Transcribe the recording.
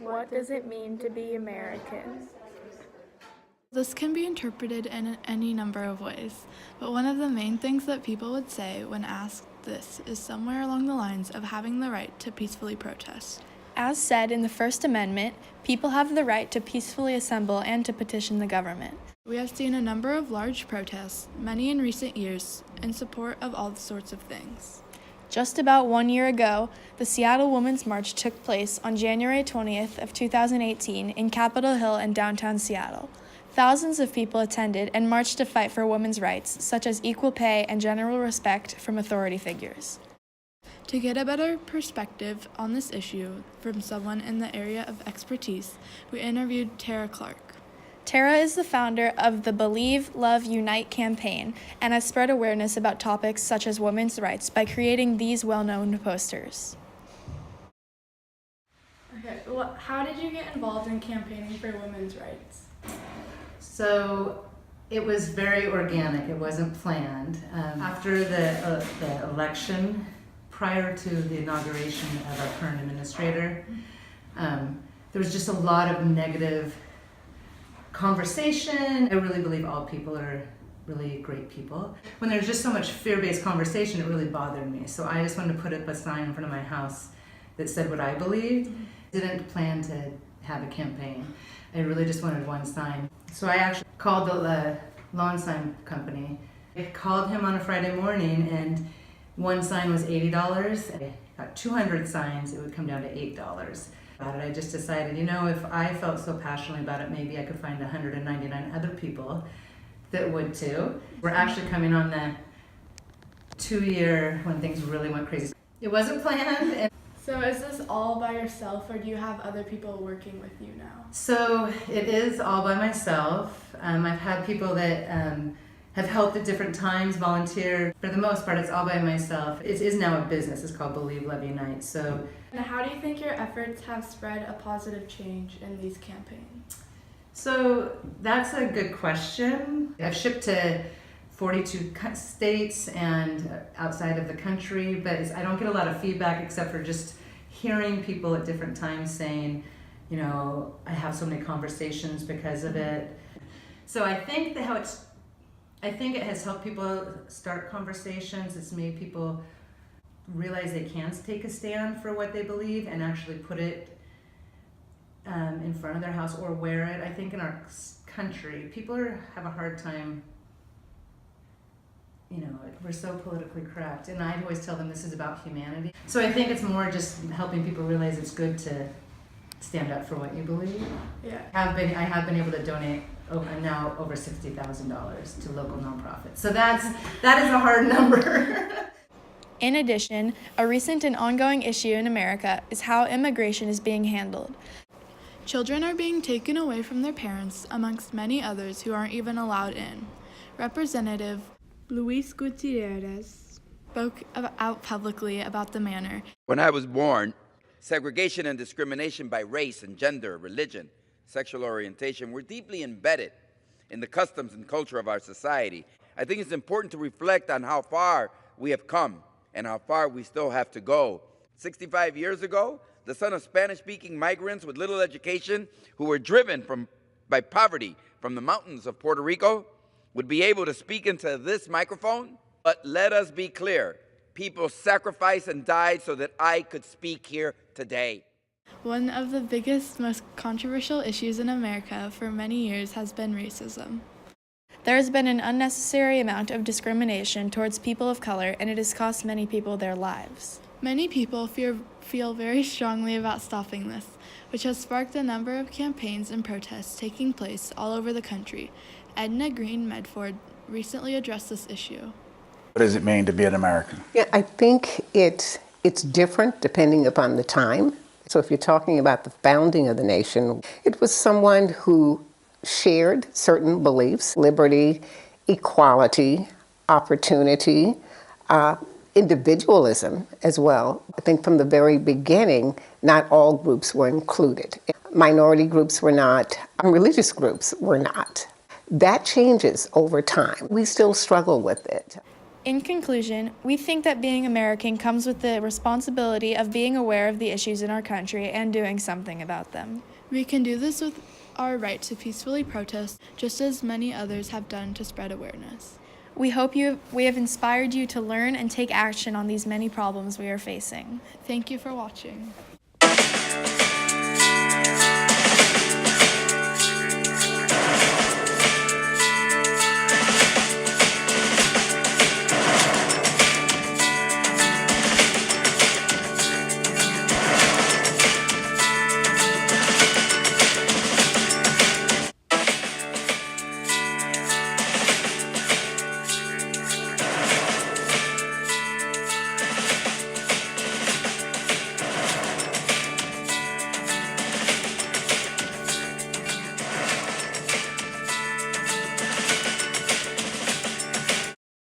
What does it mean to be American? This can be interpreted in any number of ways, but one of the main things that people would say when asked this is somewhere along the lines of having the right to peacefully protest. As said in the First Amendment, people have the right to peacefully assemble and to petition the government. We have seen a number of large protests, many in recent years, in support of all sorts of things. Just about 1 year ago, the Seattle Women's March took place on January 20th of 2018 in Capitol Hill in downtown Seattle. Thousands of people attended and marched to fight for women's rights, such as equal pay and general respect from authority figures. To get a better perspective on this issue from someone in the area of expertise, we interviewed Tara Clark. Tara is the founder of the Believe, Love, Unite campaign and has spread awareness about topics such as women's rights by creating these well-known posters. Okay, well, how did you get involved in campaigning for women's rights? So it was very organic. It wasn't planned. After the election, prior to the inauguration of our current administrator, there was just a lot of negative conversation. I really believe all people are really great people. When there's just so much fear-based conversation, it really bothered me. So I just wanted to put up a sign in front of my house that said what I believed. Didn't plan to have a campaign. I really just wanted one sign. So I actually called the lawn sign company. I called him on a Friday morning and one sign was $80. I got 200 signs, it would come down to $8. I just decided, if I felt so passionately about it, maybe I could find 199 other people that would too. We're actually coming on the 2-year when things really went crazy. It wasn't planned. So is this all by yourself, or do you have other people working with you now? So it is all by myself. I've had people that have helped at different times, volunteer. For the most part, it's all by myself. It is now a business. It's called Believe, Love, Unite. So, and how do you think your efforts have spread a positive change in these campaigns? So that's a good question. I've shipped to 42 states and outside of the country, but I don't get a lot of feedback except for just hearing people at different times saying, I have so many conversations because of it. So I think it has helped people start conversations. It's made people realize they can take a stand for what they believe and actually put it in front of their house or wear it. I think in our country, people have a hard time. We're so politically correct, and I always tell them this is about humanity. So I think it's more just helping people realize it's good to stand up for what you believe. Yeah. I have been able to donate now over $60,000 to local nonprofits. So that is a hard number. In addition, a recent and ongoing issue in America is how immigration is being handled. Children are being taken away from their parents, amongst many others who aren't even allowed in. Representative Luis Gutierrez spoke out publicly about the manner. When I was born, segregation and discrimination by race and gender, religion, sexual orientation were deeply embedded in the customs and culture of our society. I think it's important to reflect on how far we have come and how far we still have to go. 65 years ago, the son of Spanish-speaking migrants with little education who were driven by poverty from the mountains of Puerto Rico would be able to speak into this microphone. But let us be clear, people sacrificed and died so that I could speak here today. One of the biggest, most controversial issues in America for many years has been racism. There has been an unnecessary amount of discrimination towards people of color, and it has cost many people their lives. Many people feel very strongly about stopping this, which has sparked a number of campaigns and protests taking place all over the country. Edna Green Medford recently addressed this issue. What does it mean to be an American? Yeah, I think it's different depending upon the time. So if you're talking about the founding of the nation, it was someone who shared certain beliefs: liberty, equality, opportunity, individualism as well. I think from the very beginning, not all groups were included. Minority groups were not, religious groups were not. That changes over time. We still struggle with it. In conclusion, we think that being American comes with the responsibility of being aware of the issues in our country and doing something about them. We can do this with our right to peacefully protest, just as many others have done to spread awareness. We hope we have inspired you to learn and take action on these many problems we are facing. Thank you for watching.